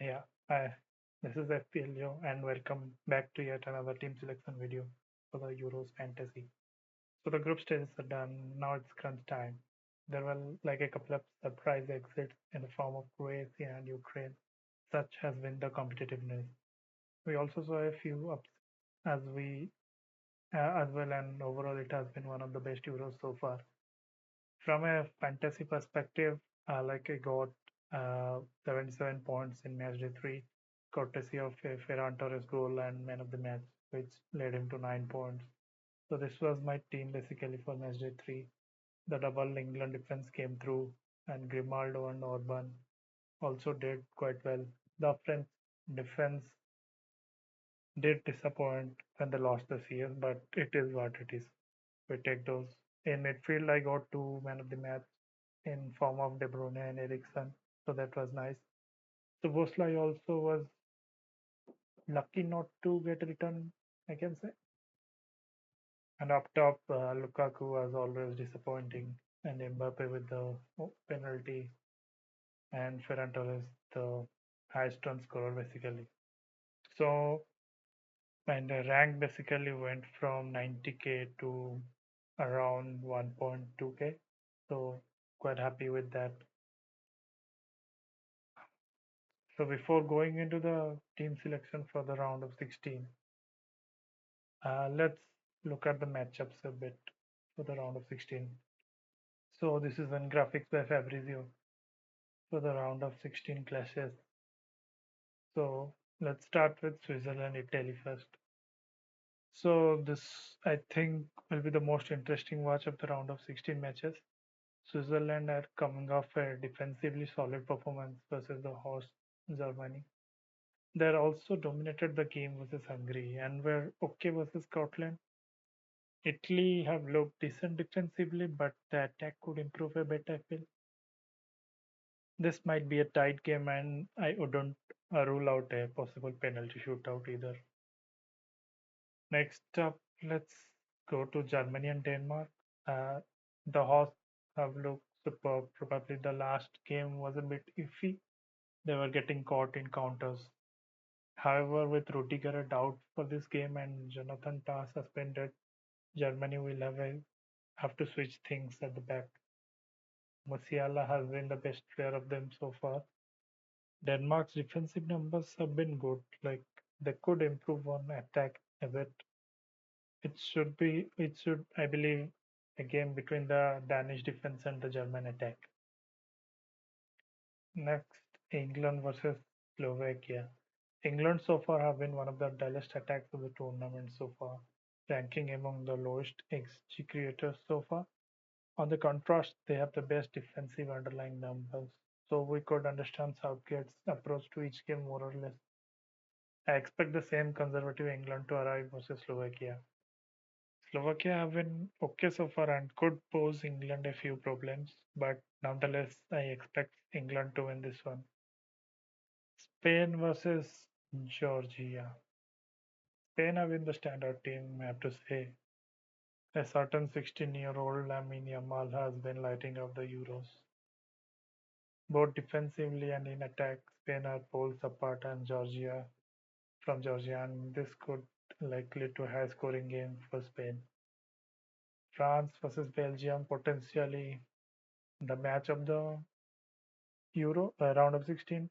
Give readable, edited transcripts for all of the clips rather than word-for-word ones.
Yeah, hi. This is FPL and welcome back to yet another team selection video for the Euros Fantasy. So the group stages are done. Now it's crunch time. There were like a couple of surprise exits in the form of Croatia and Ukraine. Such has been the competitiveness. We also saw a few ups as we as well, and overall it has been one of the best Euros so far. From a fantasy perspective, I got 77 points in match day 3, courtesy of a Ferran Torres goal and man of the match, which led him to 9 points. So this was my team basically for match day 3. The double England defense came through, and Grimaldo and Orban also did quite well. The French defense did disappoint when they lost the CS, but it is what it is. We take those. In midfield, I got two man of the match in form of De Bruyne and Eriksen, so that was nice. So Boslai also was lucky not to get a return, I can say. And up top, Lukaku was always disappointing, and Mbappe with the penalty, and Ferran Torres the highest run scorer basically. So and the rank basically went from 90k to around 1.2k. So quite happy with that. So before going into the team selection for the round of 16, let's look at the matchups a bit for the round of 16. So this is one graphics by Fabrizio for the round of 16 clashes. So let's start with Switzerland, Italy first. So this I think will be the most interesting watch of the round of 16 matches. Switzerland are coming off a defensively solid performance versus the host Germany. They also dominated the game versus Hungary and were okay versus Scotland. Italy have looked decent defensively, but the attack could improve a bit, I feel. This might be a tight game, and I wouldn't rule out a possible penalty shootout either. Next up, let's go to Germany and Denmark. Uh, the hosts have looked superb. Probably the last game was a bit iffy. They were getting caught in counters. However, with Rudiger out for this game and Jonathan Tah suspended, Germany will have to switch things at the back. Musiala has been the best player of them so far. Denmark's defensive numbers have been good. Like they could improve on attack a bit. It should, I believe, a game between the Danish defense and the German attack. Next, England versus Slovakia. England so far have been one of the dullest attacks of the tournament so far, ranking among the lowest XG creators so far. On the contrast, they have the best defensive underlying numbers, so we could understand Southgate's approach to each game more or less. I expect the same conservative England to arrive versus Slovakia. Slovakia have been okay so far and could pose England a few problems, but nonetheless, I expect England to win this one. Spain versus Georgia. Spain have been the standout team, I have to say. A certain 16-year-old Lamine Yamal has been lighting up the Euros. Both defensively and in attack, Spain are poles apart and Georgia, and this could likely to high scoring game for Spain. France versus Belgium, potentially the match of the Euro round of 16.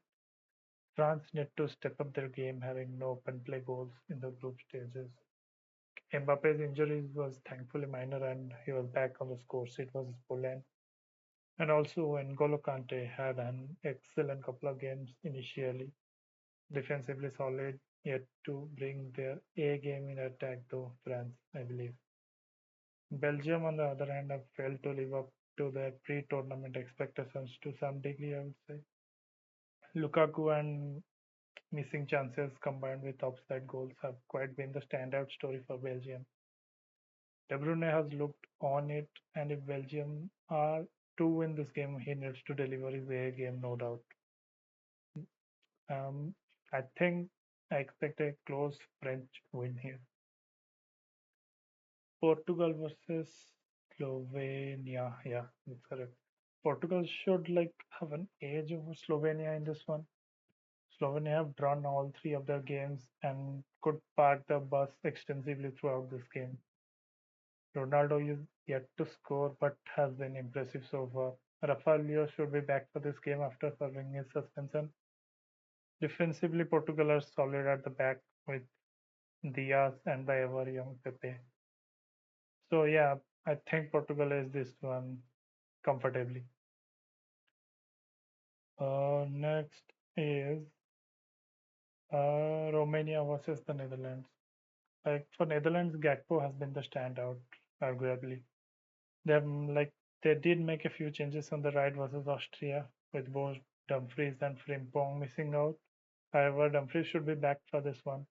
France need to step up their game, having no open play goals in the group stages. Mbappe's injury was thankfully minor and he was back on the score sheet versus Poland. And also N'Golo Kante had an excellent couple of games initially, defensively solid, yet to bring their A game in attack though France, I believe. Belgium, on the other hand, have failed to live up to their pre-tournament expectations to some degree, I would say. Lukaku and missing chances combined with offside goals have quite been the standout story for Belgium. De Bruyne has looked on it, and if Belgium are to win this game, he needs to deliver his A game, no doubt. Um, I think I expect a close French win here. Portugal versus Slovenia. Yeah, that's correct. Portugal should like have an edge over Slovenia in this one. Slovenia have drawn all three of their games and could park the bus extensively throughout this game. Ronaldo is yet to score but has been impressive so far. Rafael should be back for this game after serving his suspension. Defensively, Portugal are solid at the back with Diaz and the ever young Pepe. So yeah, I think Portugal is this one comfortably. Next is Romania versus the Netherlands. Like for Netherlands, Gakpo has been the standout, arguably. They they did make a few changes on the right versus Austria, with both Dumfries and Frimpong missing out. However, Dumfries should be back for this one.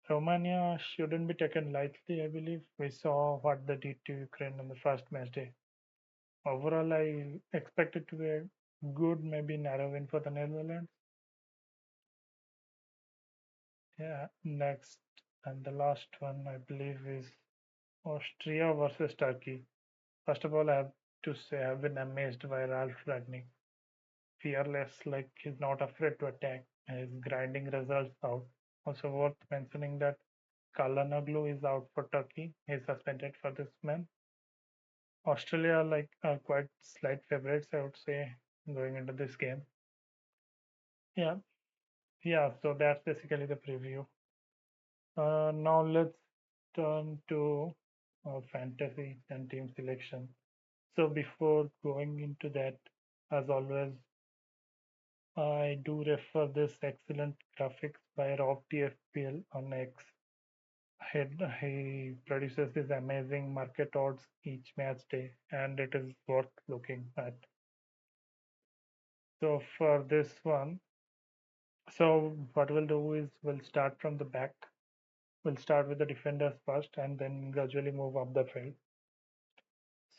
Romania shouldn't be taken lightly, I believe. We saw what they did to Ukraine on the first match day. Overall, I expect it to be a good, maybe narrow win for the Netherlands. Yeah, next and the last one, I believe, is Austria versus Turkey. First of all, I have to say I've been amazed by Ralf Ragnick. Fearless, like he's not afraid to attack, and he's grinding results out. Also worth mentioning that Kalanoglu is out for Turkey. He's suspended for this man. Australia are quite slight favorites, I would say, going into this game. Yeah, yeah. So that's basically the preview. Now let's turn to fantasy and team selection. So before going into that, as always, I do refer this excellent graphics by robtFPL on X. He produces these amazing market odds each match day, and it is worth looking at. So for this one, so what we'll do is we'll start from the back. We'll start with the defenders first, and then gradually move up the field.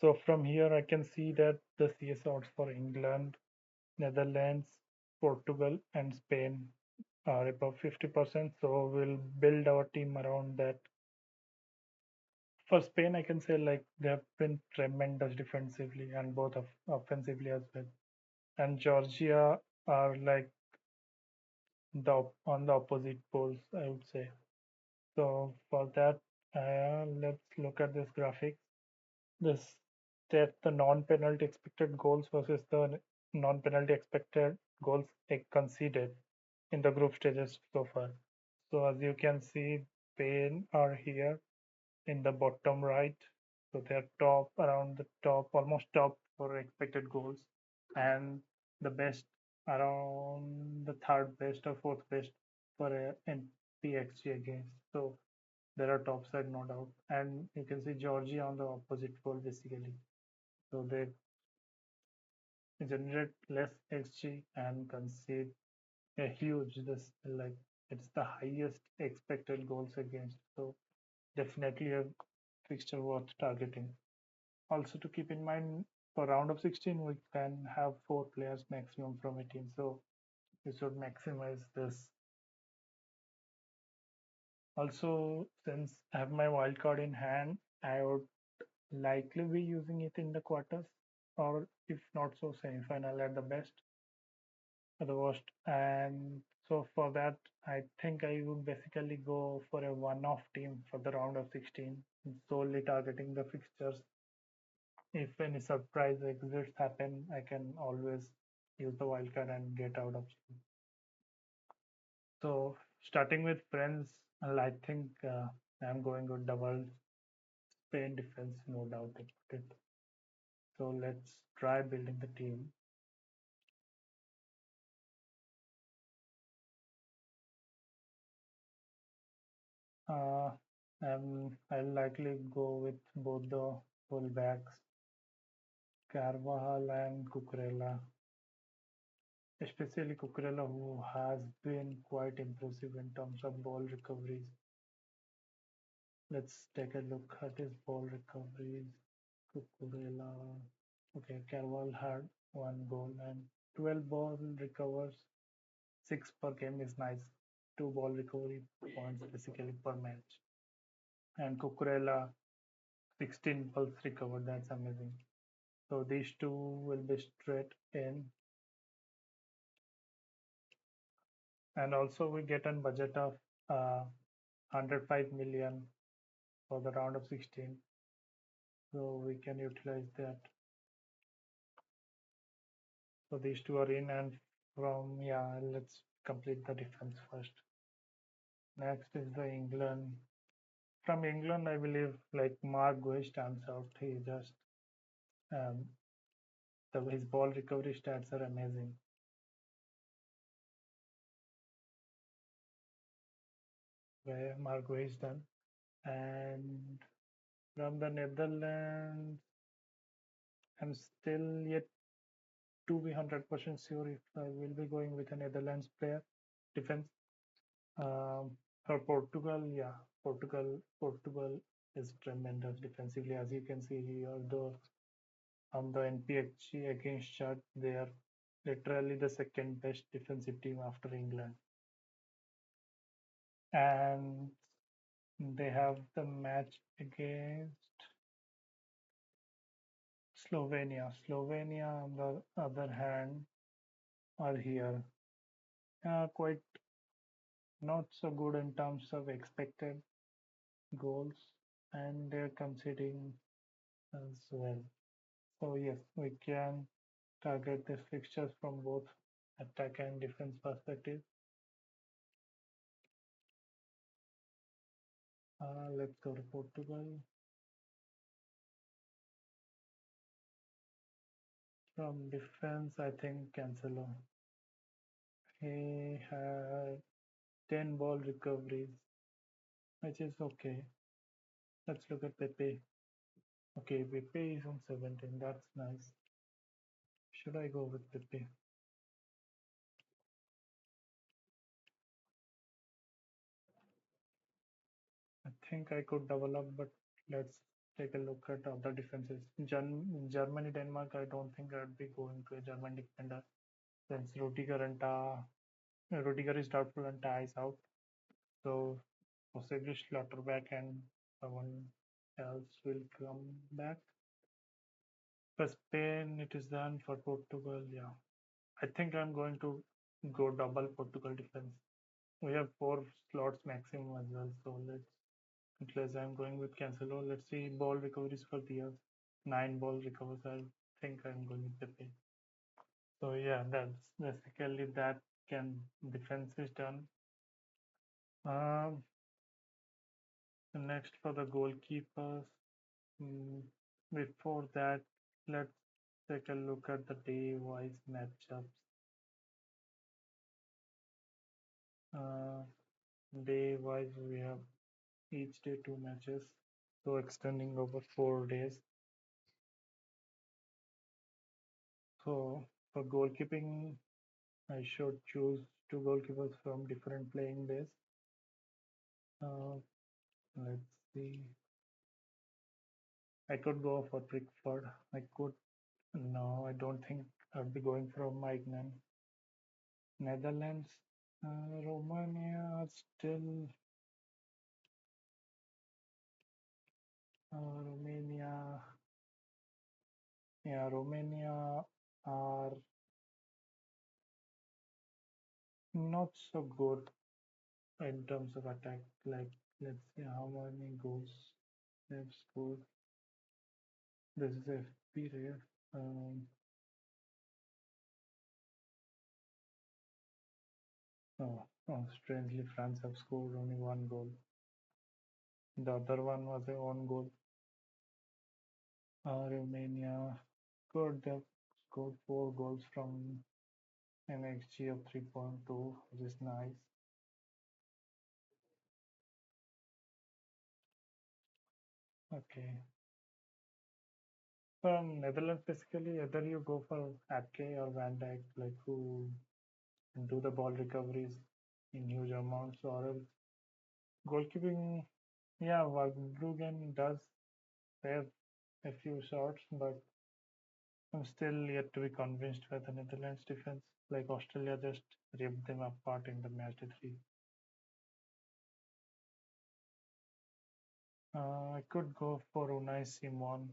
So from here, I can see that the CS odds for England, Netherlands, Portugal, and Spain are above 50%. So we'll build our team around that. For Spain, I can say they have been tremendous defensively and both offensively as well. And Georgia are on the opposite poles, I would say. So for that, let's look at this graphic. This that the non-penalty expected goals versus the non-penalty expected goals conceded in the group stages so far. So as you can see, Spain are here in the bottom right. So they're top around the top, almost top for expected goals, and the best around the third best or fourth best for NPXG against. So there are top side, no doubt. And you can see Georgia on the opposite pole basically. So they generate less XG and concede a huge this it's the highest expected goals against. So definitely a fixture worth targeting. Also to keep in mind for round of 16 we can have 4 players maximum from a team. So we should maximize this. Also, since I have my wildcard in hand, I would likely be using it in the quarters, or if not so, semi-final at the best, at the worst. And so for that, I think I would basically go for a one-off team for the round of 16, solely targeting the fixtures. If any surprise exits happen, I can always use the wildcard and get out of it. So starting with friends, I think I'm going with double Spain defense, no doubt about it. So let's try building the team. Uh, I'll likely go with both the fullbacks, Carvajal and Cucurella, especially Cucurella, who has been quite impressive in terms of ball recoveries. Let's take a look at his ball recoveries. Cucurella. Okay, Carvajal had 1 goal and 12 ball recovers. 6 per game is nice. 2 ball recovery points basically per match. And Cucurella 16 balls recovered. That's amazing. So these two will be straight in. And also we get a budget of 105 million for the round of 16, so we can utilize that. So these two are in, and from yeah, let's complete the defense first. Next is the England. From England, I believe like Mark Guehi stands out. He just um, his ball recovery stats are amazing. Where Mark Guehi is done, and from the Netherlands, I'm still yet to be 100% sure if I will be going with a Netherlands player defense. For Portugal, yeah, Portugal is tremendous defensively. As you can see here, the on the NPHG against chart, they are literally the second best defensive team after England, and they have the match against Slovenia. Slovenia, on the other hand, are here quite not so good in terms of expected goals, and they're conceding as well. So yes, we can target these fixtures from both attack and defense perspective. Let's go to Portugal. From defense, I think Cancelo. He had 10 ball recoveries, which is okay. Let's look at Pepe. Okay, Pepe is on 17. That's nice. Should I go with Pepe? I think I could double up, but let's take a look at other defenses. Germany, Denmark, I don't think I'd be going to a German defender since Rudiger is doubtful and Ta is out. So possibly Schlotterbeck and someone else will come back. For Spain, it is done. For Portugal, yeah. I think I'm going to go double Portugal defense. We have 4 slots maximum as well, so let's utilize. I'm going with Cancelo. Let's see ball recoveries for Diaz. 9 ball recovers. I think I'm going with Pepe. So yeah, that's basically that. Can defense is done. Um, Next for the goalkeepers. Mm, Before that, let's take a look at the day-wise matchups. Uh, Day-wise, we have each day 2 matches, so extending over 4 days. So for goalkeeping, I should choose 2 goalkeepers from different playing days. Uh, let's see. I could go for Pickford. I could. No, I don't think I'd be going for Maignan. Netherlands, Romania still. Romania, yeah, Romania are not so good in terms of attack. Like, let's see how many goals they've scored. This is FBRef. Um, Strangely, France have scored only 1 goal. The other one was a own goal. Romania good. They've scored 4 goals from an XG of 3.2, which is nice. Okay. From Netherlands, basically, either you go for Ake or Van Dijk, like who do the ball recoveries in huge amounts, or else goalkeeping. Yeah, Verbruggen does save a few shots, but I'm still yet to be convinced by the Netherlands defense. Like Australia just ripped them apart in the match day 3. I could go for Unai Simon.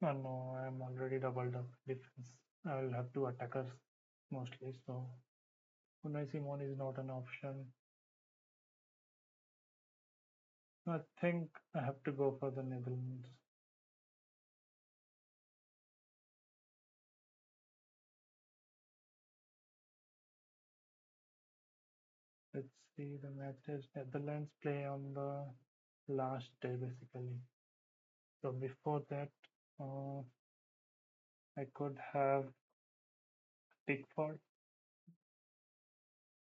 No, I'm already doubled up defense. I will have 2 attackers mostly, so Unai Simon is not an option. I think I have to go for the Netherlands. Let's see the matches. Netherlands play on the last day basically. So before that, uh, I could have Pickford.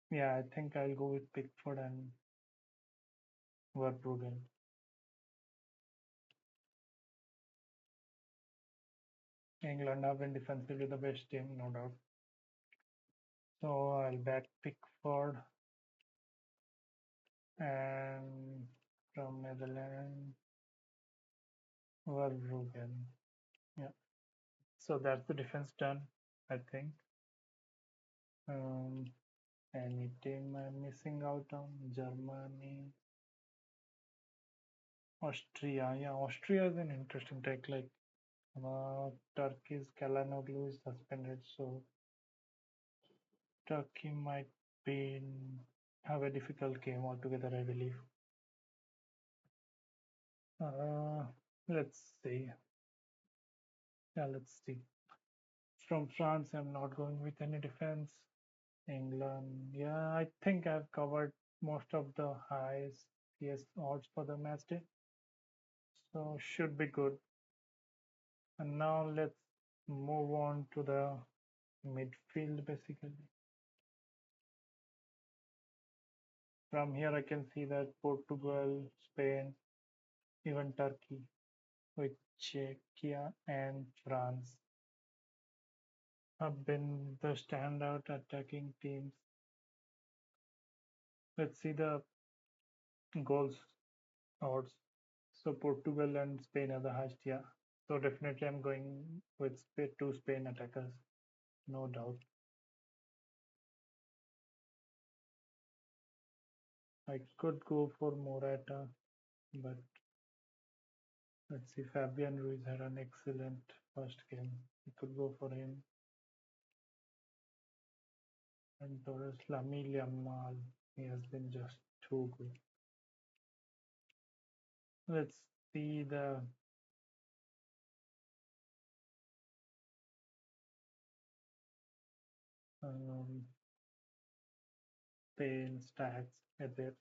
Yeah, I think I'll go with Pickford and Verbruggen. England have been defensively the best team, no doubt. So I'll back Pickford and from Netherlands, Verbruggen. Yeah. So that's the defense done, I think. Um, any team I'm missing out on? Germany, Austria. Yeah, Austria is an interesting take. Like Turkey's Kalanoglu is suspended, so Turkey might be have a difficult game altogether, I believe. Uh, let's see. Yeah, let's see. From France, I'm not going with any defense. England, yeah, I think I've covered most of the highest PS odds for the match day, so should be good. And now let's move on to the midfield basically. From here, I can see that Portugal, Spain, even Turkey with Czechia and France have been the standout attacking teams. Let's see the goals odds. So Portugal and Spain are the highest, yeah. So definitely I'm going with two Spain attackers, no doubt. I could go for Morata, but let's see. Fabian Ruiz had an excellent first game. We could go for him. And Torres Lamine Yamal, he has been just too good. Let's see the um, Spain stats a bit.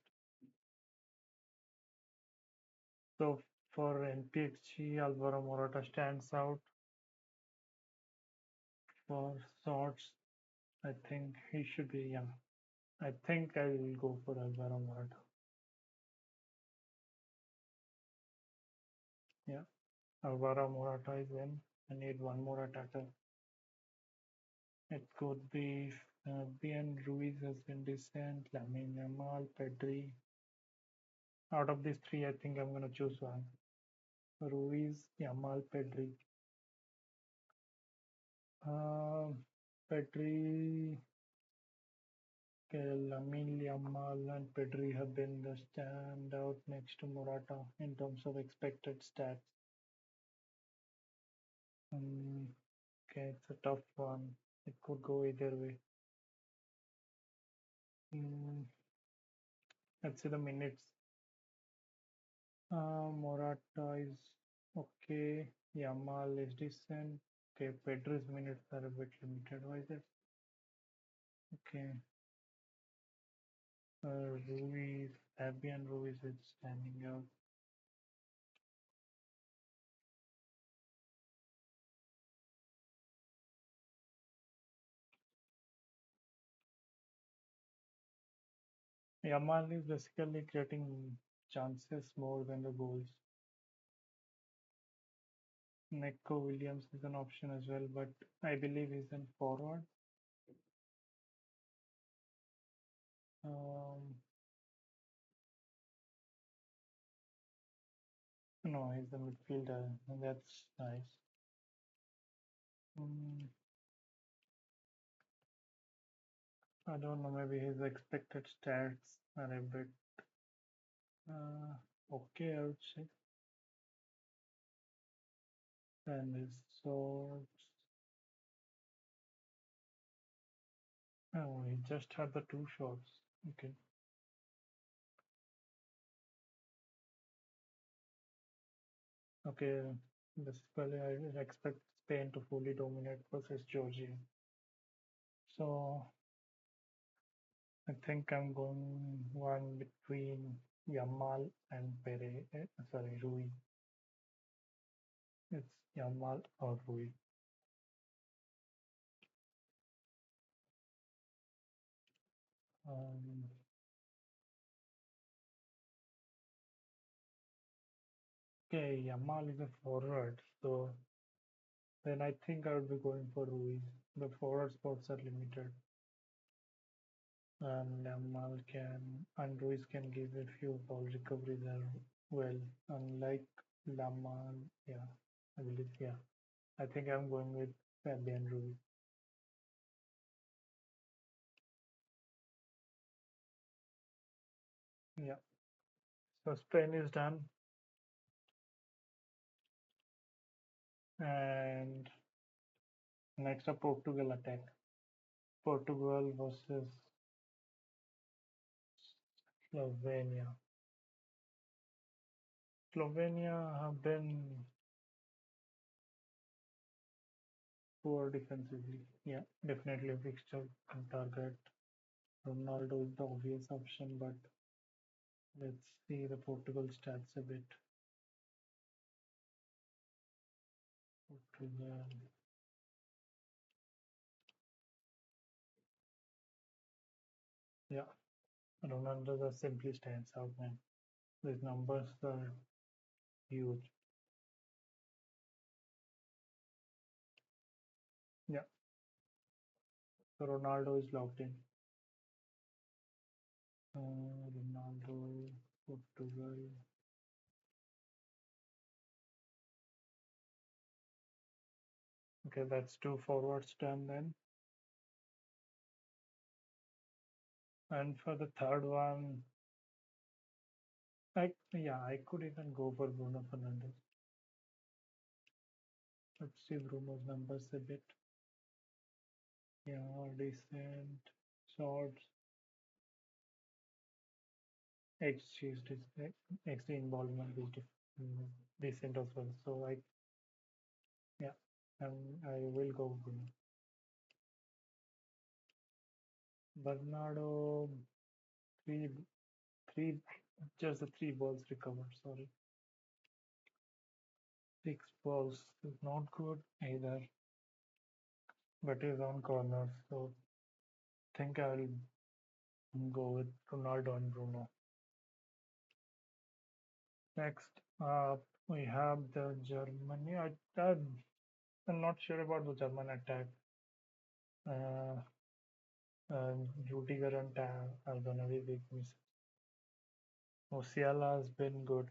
So for NPXG, Alvaro Morata stands out. For sorts, I think he should be, yeah. I think I will go for Alvaro Morata. Yeah, Alvaro Morata is in. I need one more attacker. It could be Fabian Ruiz has been decent. Lamine Yamal, Pedri. Out of these three, I think I'm gonna choose one. Ruiz, Yamal, Pedri. Uh, Pedri, Lamine Yamal, and Pedri have been the standout next to Morata in terms of expected stats. Um, okay, it's a tough one. It could go either way. Mm, let's see the minutes. Morata is okay. Yamal is decent. Okay, Pedro's minutes are a bit limited. Why is it? Okay. Ruiz, Fabian Ruiz is standing out. Yamal is basically creating chances more than the goals. Neko Williams is an option as well, but I believe he's in forward. Um, no, he's a midfielder, and that's nice. Mm, I don't know, maybe his expected stats are a bit okay, I would say. And his swords, Oh, he just had the two shots. Okay. Okay. Basically, I expect Spain to fully dominate versus Georgia. So I think I'm going one between Yamal and Pere. Sorry, Rui. It's Yamal or Rui. Um, okay, Yamal is a forward, so then I think I would be going for Rui. The forward spots are limited, and Yamal can and Ruiz can give a few ball recoveries as well. Unlike Yamal, yeah, I believe, yeah. I think I'm going with Fabian Ruiz. Yeah. So Spain is done, and next up Portugal attack. Portugal versus Slovenia. Slovenia have been poor defensively. Yeah, definitely a fixture on target. Ronaldo is the obvious option, but let's see the Portugal stats a bit. Portugal. Yeah, Ronaldo just simply stands out, man. These numbers are huge. Yeah, so Ronaldo is locked in. Ronaldo, Portugal. Okay, that's two forwards done then. And for the third one, I could even go for Bruno Fernandes. Let's see Bruno's numbers a bit. Yeah, decent shots. XG is XG involvement is decent as well. So yeah, I will go Bruno. Bernardo three three just the three balls recovered. Sorry, six balls is not good either, but is on corners. So think I'll go with Ronaldo and Bruno. Next up, we have the Germany. I'm not sure about the German attack. Uh, Rudiger and are gonna be big misses. Musiala has been good,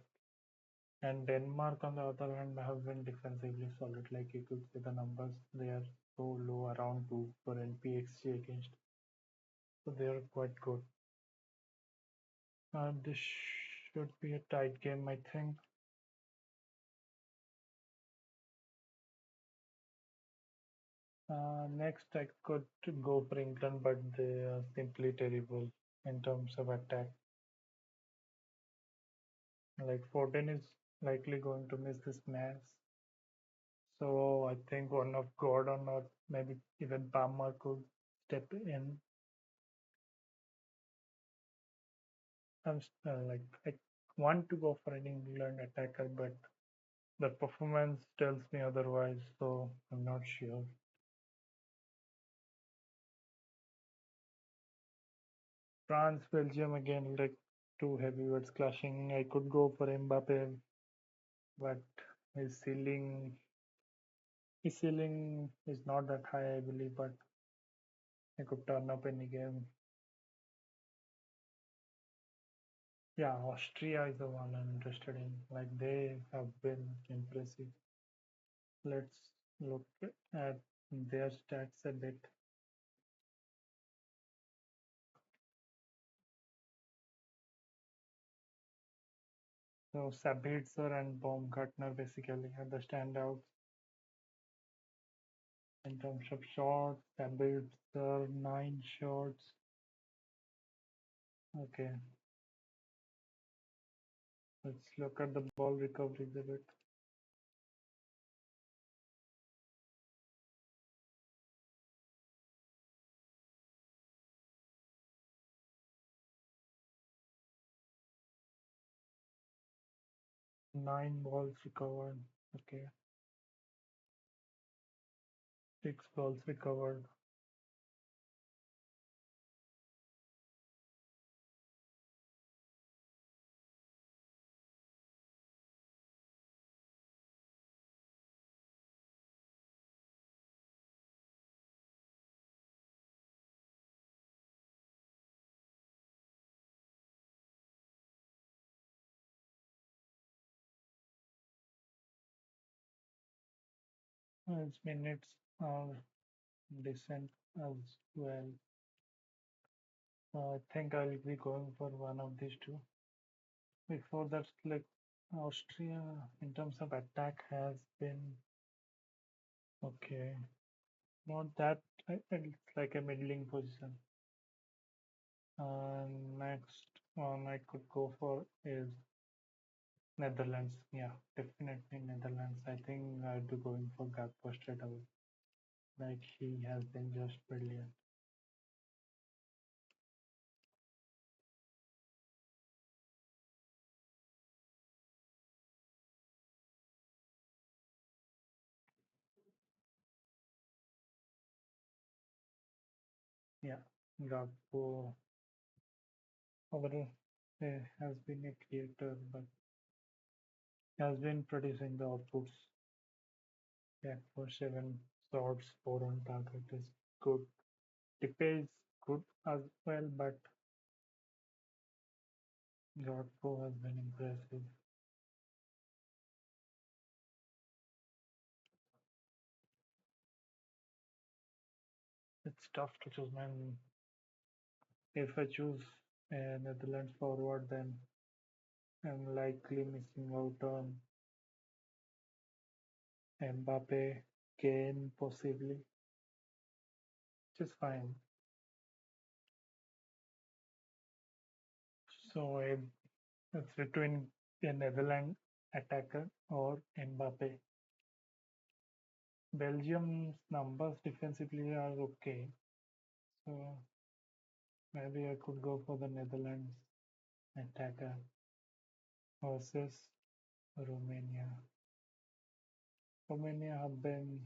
and Denmark, on the other hand, have been defensively solid. Like you could see the numbers, they are so low, around 2 for NPXG against, so they are quite good. This should be a tight game, I think. Next, I could go for England, but they are simply terrible in terms of attack. Like Foden is likely going to miss this match, so I think one of Gordon or maybe even Palmer could step in. Like I want to go for an England attacker, but the performance tells me otherwise, so I'm not sure. France, Belgium again, like two heavyweights clashing. I could go for Mbappe, but his ceiling his ceiling is not that high, I believe, but he could turn up any game. Yeah, Austria is the one I'm interested in. Like they have been impressive. Let's look at their stats a bit. So Sabitzer and Baumgartner basically are the standouts. in terms of shots. Fabrizio 9 shots. Okay, let's look at the ball recoveries a bit. 9 balls recovered. Okay, 6 balls recovered. As minutes are decent as well. I think I'll be going for one of these two. Before that, like Austria, in terms of attack, has been okay. Not that, it's like a middling position. Next one I could go for is Netherlands. Yeah, definitely Netherlands. I think I'd be going for Gakpo straight away. Like he has been just brilliant. Yeah, Gakpo overall has been a creator, but has been producing the outputs. Yeah, for 7 shots, 4 on target is good. Depay is good as well, but Gakpo has been impressive. It's tough to choose, man. If I choose a Netherlands forward, then I'm likely missing out on Mbappe, Kane, possibly, which is fine. So it's between a Netherlands attacker or Mbappe. Belgium's numbers defensively are okay, so maybe I could go for the Netherlands attacker versus Romania. Romania have been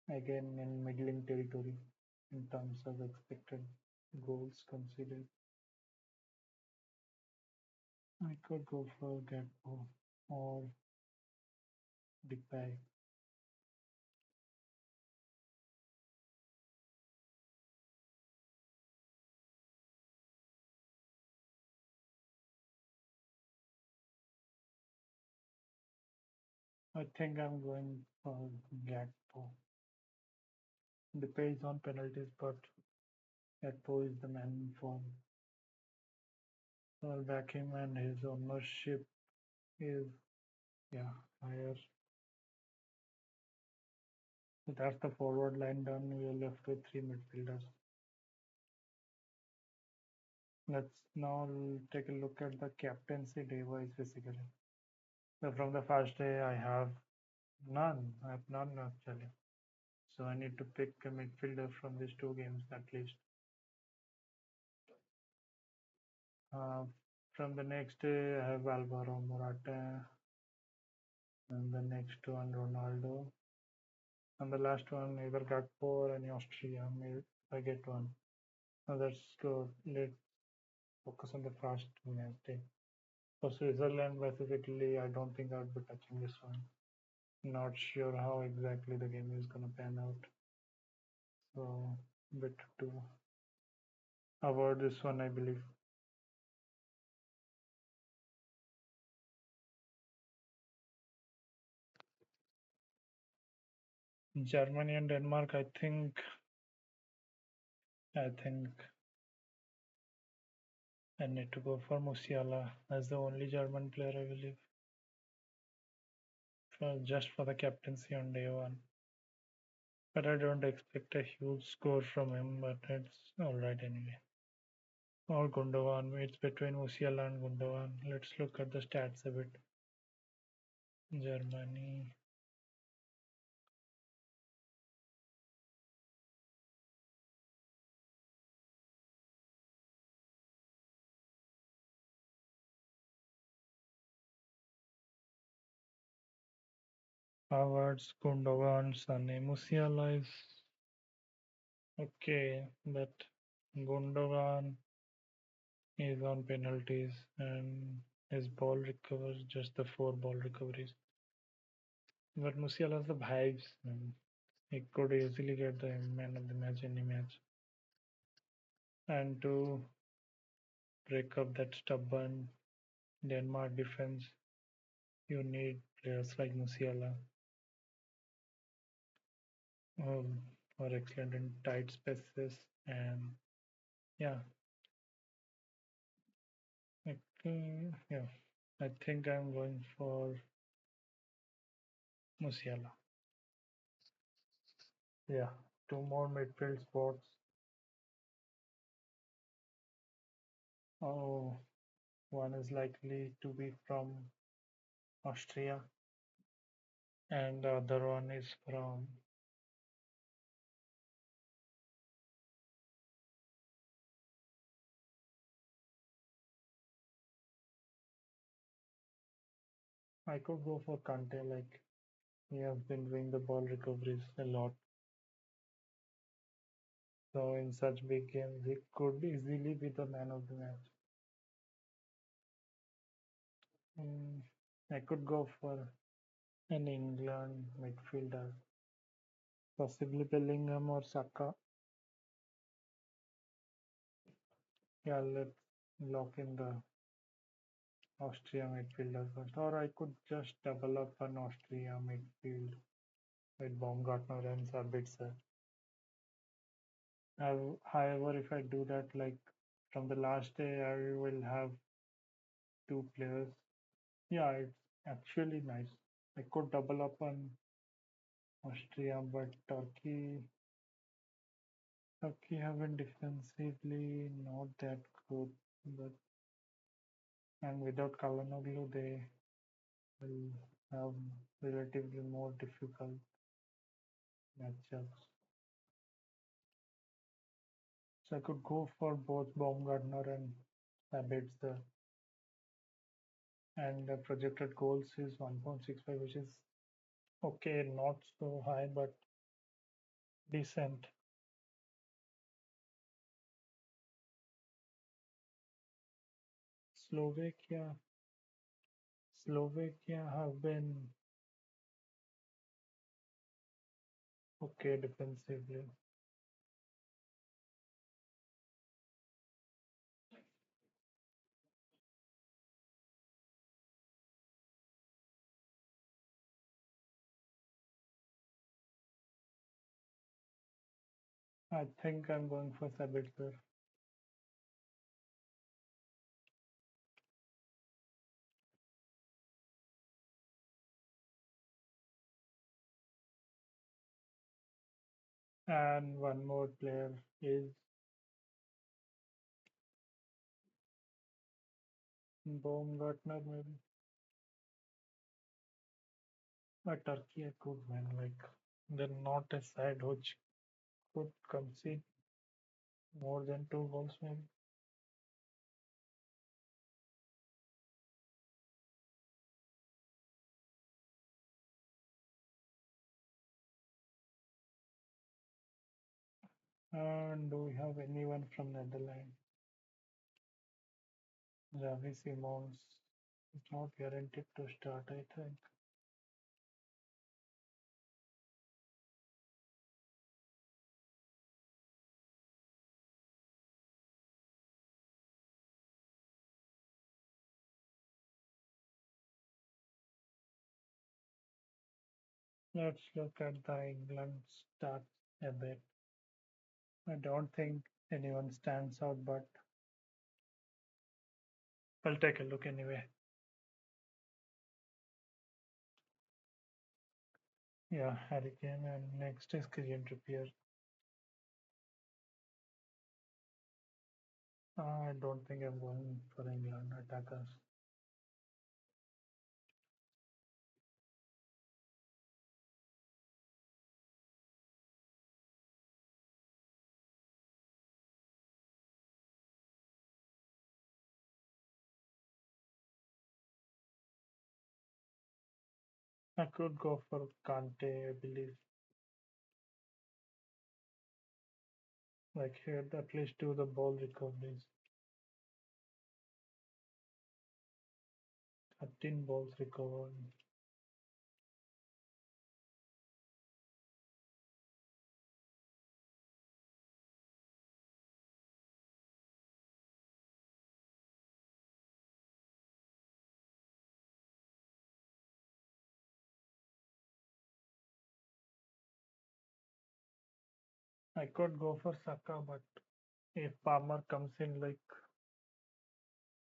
again in middling territory in terms of expected goals considered. I could go for Gakpo or Depay. I think I'm going for Gakpo. Depay is on penalties, but Gakpo is the man in form. So I'll back him, and his ownership is yeah higher. So that's the forward line done. We are left with 3 midfielders. Let's now take a look at the captaincy day-wise, basically. So from the first day, I have none. I have none actually. So I need to pick a midfielder from these 2 games at least. Uh, from the next day, I have Alvaro Morata, and the next one Ronaldo, and the last one either Gakpo or any Austria. Maybe if I get one. Now let's go. Let's focus on the first match day. For Switzerland specifically, I don't think I would be touching this one. Not sure how exactly the game is gonna pan out. So better to avoid this one, I believe. Germany and Denmark, I think I need to go for Musiala as the only German player, I believe, for just for the captaincy on day one. But I don't expect a huge score from him, but it's alright anyway. Or Gundogan, it's between Musiala and Gundogan. Let's look at the stats a bit. Germany. Havertz, Gundogan, Sané, Musiala is okay, but Gundogan is on penalties and his ball recovers just the four ball recoveries. But Musiala has the vibes. He could easily get the man of the match any match. And to break up that stubborn Denmark defense, you need players like Musiala who are excellent in tight spaces. And yeah, yeah, I think I'm going for Musiala. Yeah, two more midfield spots. Oh, one is likely to be from Austria, and the other one is from I could go for Kante, like he has been doing the ball recoveries a lot. So in such big games, he could easily be the man of the match. Mm, I could go for an England midfielder, possibly Bellingham or Saka. Yeah, let's lock in the Austria midfielder first. Or I could just double up an Austria midfield with Baumgartner and Sabitzer. However, if I do that, like from the last day, I will have two players. Yeah, it's actually nice. I could double up on Austria, but Turkey have been defensively not that good. But and without Kalanoglu, they will have relatively more difficult matchups. So I could go for both Baumgartner and Sabitzer. And the projected goals is 1.65, which is okay, not so high, but decent. Slovakia, Slovakia have been okay defensively. I think I'm going for Sabitzer. And one more player is Baumgartner, maybe. But Turkey I could win. Like they're not a side which could concede more than two goals, maybe. And do we have anyone from Netherlands? Javi Simons is not guaranteed to start, I think. Let's look at the England stats a bit. I don't think anyone stands out, but I'll take a look anyway. Yeah, Harry Kane, and next is Kylian Trippier. I don't think I'm going for England attackers. I could go for Kante, I believe. Like here, at least do the ball recoveries. 13 balls recovered. I could go for Saka, but if Palmer comes in, like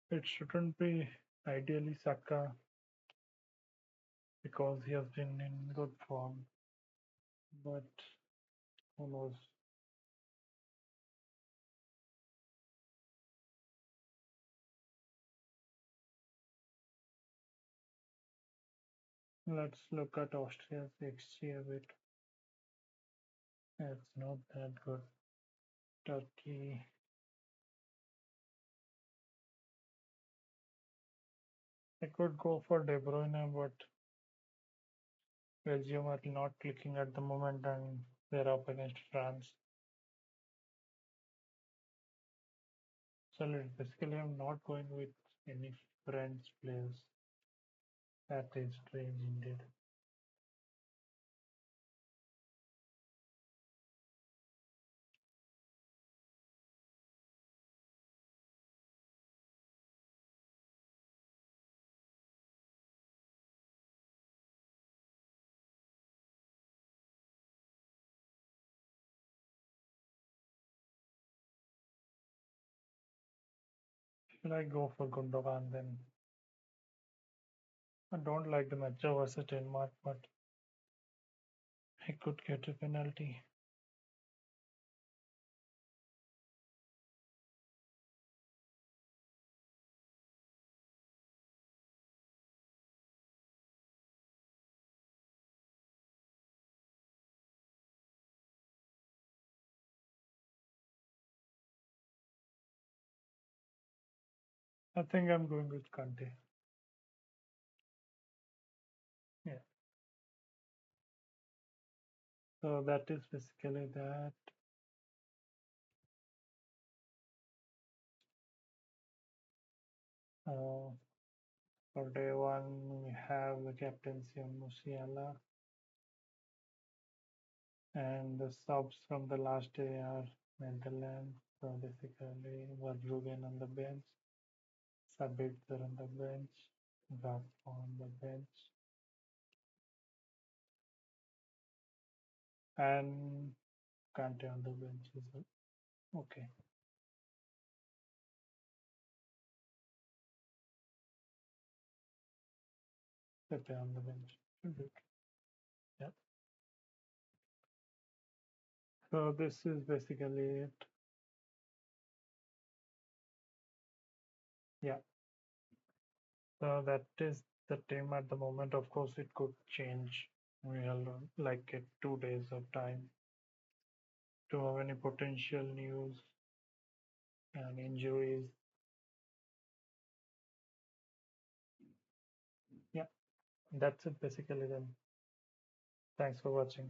it shouldn't be ideally Saka because he has been in good form. But who knows? Let's look at Austria's XG a bit. It's not that good. Turkey. I could go for De Bruyne, but Belgium are not clicking at the moment and they're up against France. So basically, I'm not going with any French players. That is strange indeed. Should I go for Gundogan then? I don't like the matchup versus Denmark, but I could get a penalty. I think I'm going with Kante. Yeah. So that is basically that. Uh, for day one, we have the captaincy on Musiala, and the subs from the last day are Netherlands. So basically, Verbruggen on the bench, Sabitzer on the bench, Gakpo on the bench, and Kante on the bench as well. Okay, Pepe on the bench. Should be okay. Yeah. So this is basically it. Yeah. So that is the team at the moment. Of course, it could change. We have like 2 days of time to have any potential news and injuries. Yeah, that's it basically then. Thanks for watching.